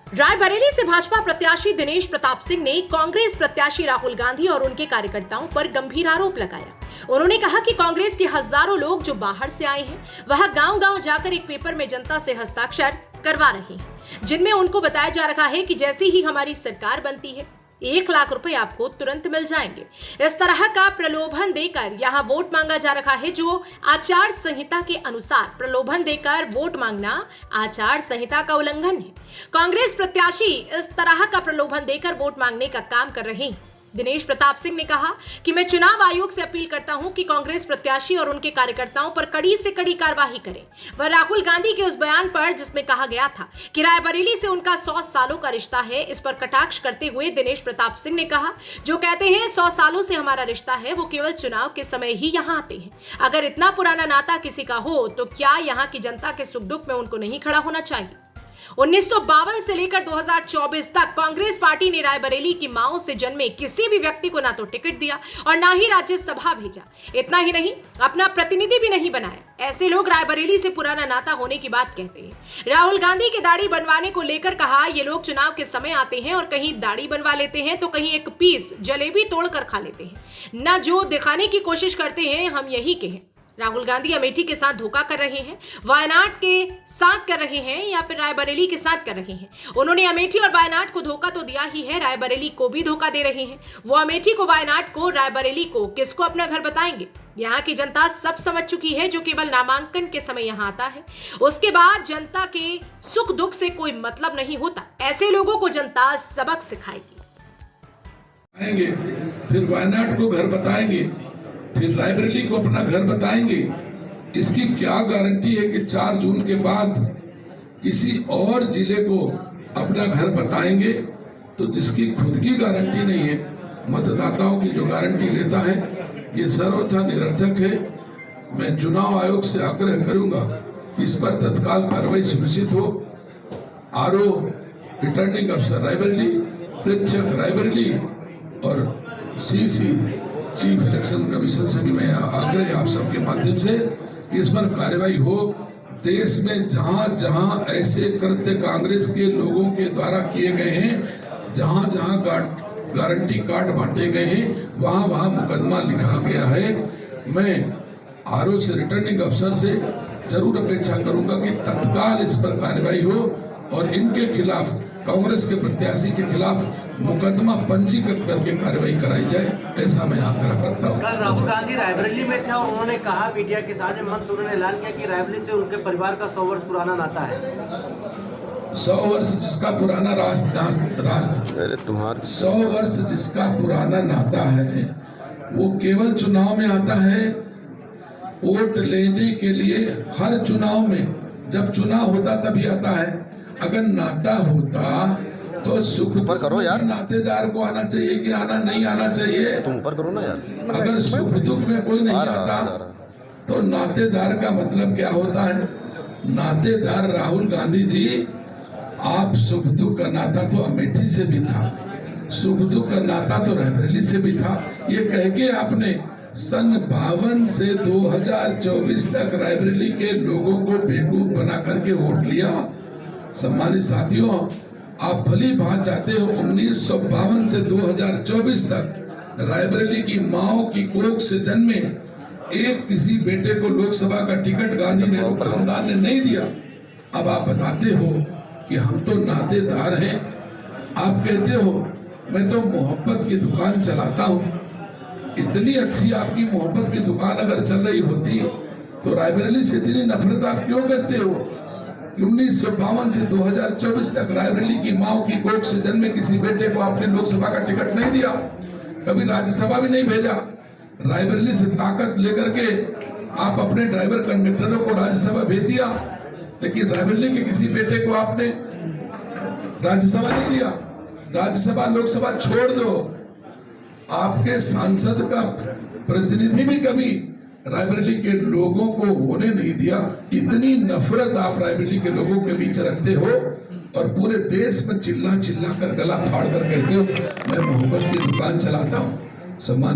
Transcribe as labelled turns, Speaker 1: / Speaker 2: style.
Speaker 1: रायबरेली से भाजपा प्रत्याशी दिनेश प्रताप सिंह ने कांग्रेस प्रत्याशी राहुल गांधी और उनके कार्यकर्ताओं पर गंभीर आरोप लगाया। उन्होंने कहा कि कांग्रेस के हजारों लोग जो बाहर से आए हैं वह गांव-गांव जाकर एक पेपर में जनता से हस्ताक्षर करवा रहे हैं, जिनमें उनको बताया जा रहा है कि जैसे ही हमारी सरकार बनती है 1 लाख रुपए आपको तुरंत मिल जाएंगे। इस तरह का प्रलोभन देकर यहां वोट मांगा जा रहा है, जो आचार संहिता के अनुसार प्रलोभन देकर वोट मांगना आचार संहिता का उल्लंघन है। कांग्रेस प्रत्याशी इस तरह का प्रलोभन देकर वोट मांगने का काम कर रहे हैं। दिनेश प्रताप सिंह ने कहा कि मैं चुनाव आयोग से अपील करता हूं कि कांग्रेस प्रत्याशी और उनके कार्यकर्ताओं पर कड़ी से कड़ी कार्रवाई करें। वह राहुल गांधी के उस बयान पर जिसमें कहा गया था कि रायबरेली से उनका 100 सालों का रिश्ता है, इस पर कटाक्ष करते हुए दिनेश प्रताप सिंह ने कहा, जो कहते हैं 100 सालों से हमारा रिश्ता है वो केवल चुनाव के समय ही यहाँ आते हैं। अगर इतना पुराना नाता किसी का हो तो क्या यहाँ की जनता के सुख दुख में उनको नहीं खड़ा होना चाहिए। 1952 से लेकर 2024 तक कांग्रेस पार्टी ने रायबरेली की माओं से जन्मे किसी भी व्यक्ति को ना तो टिकट दिया और ना ही राज्यसभा भेजा। इतना ही नहीं, अपना प्रतिनिधि भी नहीं बनाया। ऐसे लोग रायबरेली से पुराना नाता होने की बात कहते हैं। राहुल गांधी की दाढ़ी बनवाने को लेकर कहा, ये लोग चुनाव के समय आते हैं और कहीं दाढ़ी बनवा लेते हैं तो कहीं एक पीस जलेबी तोड़कर खा लेते हैं। न जो दिखाने की कोशिश करते हैं हम यही कहें, राहुल गांधी अमेठी के साथ धोखा कर रहे हैं, वायनाड के साथ कर रहे हैं या फिर रायबरेली के साथ कर रहे हैं। उन्होंने अमेठी और वायनाड को धोखा तो दिया ही है, रायबरेली को भी धोखा दे रहे हैं। वो अमेठी को, वायनाड को, रायबरेली को किसको अपना घर बताएंगे। यहाँ की जनता सब समझ चुकी है, जो केवल नामांकन के समय यहाँ आता है, उसके बाद जनता के सुख दुख से कोई मतलब नहीं होता। ऐसे लोगों को जनता सबक सिखाएगी।
Speaker 2: फिर वायनाड को घर बताएंगे, फिर रायबरेली को अपना घर बताएंगे। इसकी क्या गारंटी है कि 4 जून के बाद किसी और जिले को अपना घर बताएंगे। तो जिसकी खुद की गारंटी नहीं है, मतदाताओं की जो गारंटी लेता है, ये सर्वथा निरर्थक है। मैं चुनाव आयोग से आग्रह करूंगा इस पर तत्काल कार्रवाई सुनिश्चित हो। आरओ, रिटर्निंग अफसर रायबरेली, प्रेक्षक रायबरेली और सीसी चीफ इलेक्शन कमीशन से भी मैं आग्रह आप सबके माध्यम से कि इस पर कार्रवाई हो। देश में जहां जहां ऐसे कृत्य कांग्रेस के लोगों के द्वारा किए गए हैं, जहां जहां गारंटी कार्ड बांटे गए हैं, वहां वहां मुकदमा लिखा गया है। मैं आरओ से, रिटर्निंग अफसर से जरूर अपेक्षा करूंगा कि तत्काल इस पर कार्रवाई हो और इनके खिलाफ, कांग्रेस के प्रत्याशी के खिलाफ मुकदमा पंजीकृत करके कार्रवाई कराई जाए, ऐसा मैं आग्रह करता हूँ।
Speaker 3: कल राहुल गांधी रायबरेली में थे और उन्होंने कहा मीडिया के सामने, मंच उन्होंने ऐलान किया कि रायबरेली से उनके परिवार का 100 वर्ष पुराना नाता है।
Speaker 2: 100 वर्ष जिसका पुराना 100 वर्ष जिसका पुराना नाता है, वो केवल चुनाव में आता है। वोट लेने के लिए हर चुनाव में, जब चुनाव होता तभी आता है। अगर नाता होता तो सुख
Speaker 4: ऊपर करो यार,
Speaker 2: नातेदार को आना चाहिए कि आना नहीं आना चाहिए।
Speaker 4: तुम ऊपर करो ना यार।
Speaker 2: अगर सुख दुख में कोई नहीं आता तो नातेदार का मतलब क्या होता है। नातेदार राहुल गांधी जी, आप सुख दुख का नाता तो अमेठी से भी था, सुख दुख का नाता तो रायबरेली से भी था। ये कह के आपने सन 52 से 2024 तक रायबरेली के लोगों को बेवकूफ बना करके वोट लिया। सम्मानित साथियों, आप भली भांति जाते हो 1952 से 2024 तक रायबरेली की माओ की कोख से जन्मे एक किसी बेटे को लोकसभा का टिकट गांधी नेहरू खानदान ने नहीं दिया। अब आप बताते हो कि हम तो नातेदार हैं। आप कहते हो मैं तो मोहब्बत की दुकान चलाता हूँ। इतनी अच्छी आपकी मोहब्बत की दुकान अगर चल रही होती तो रायबरेली से इतनी नफरत आप क्यों करते हो। 1952 से 2024 तक रायबरेली की माओ की कोख से जन्मे किसी बेटे को आपने लोकसभा का टिकट नहीं दिया, कभी राज्यसभा भी नहीं भेजा। रायबरेली से ताकत लेकर के आप अपने ड्राइवर कंडक्टरों को राज्यसभा भेज दिया, लेकिन रायबरेली के किसी बेटे को आपने राज्यसभा नहीं दिया। राज्यसभा लोकसभा छोड़ दो, आपके सांसद का प्रतिनिधि भी कभी रायबरेली के लोगों को होने नहीं दिया। इतनी नफरत आप रायबरेली के लोगों के बीच रखते हो और पूरे देश में चिल्ला चिल्ला कर गला फाड़ कर कहते हो मैं मोहब्बत की दुकान चलाता हूँ। सम्मानित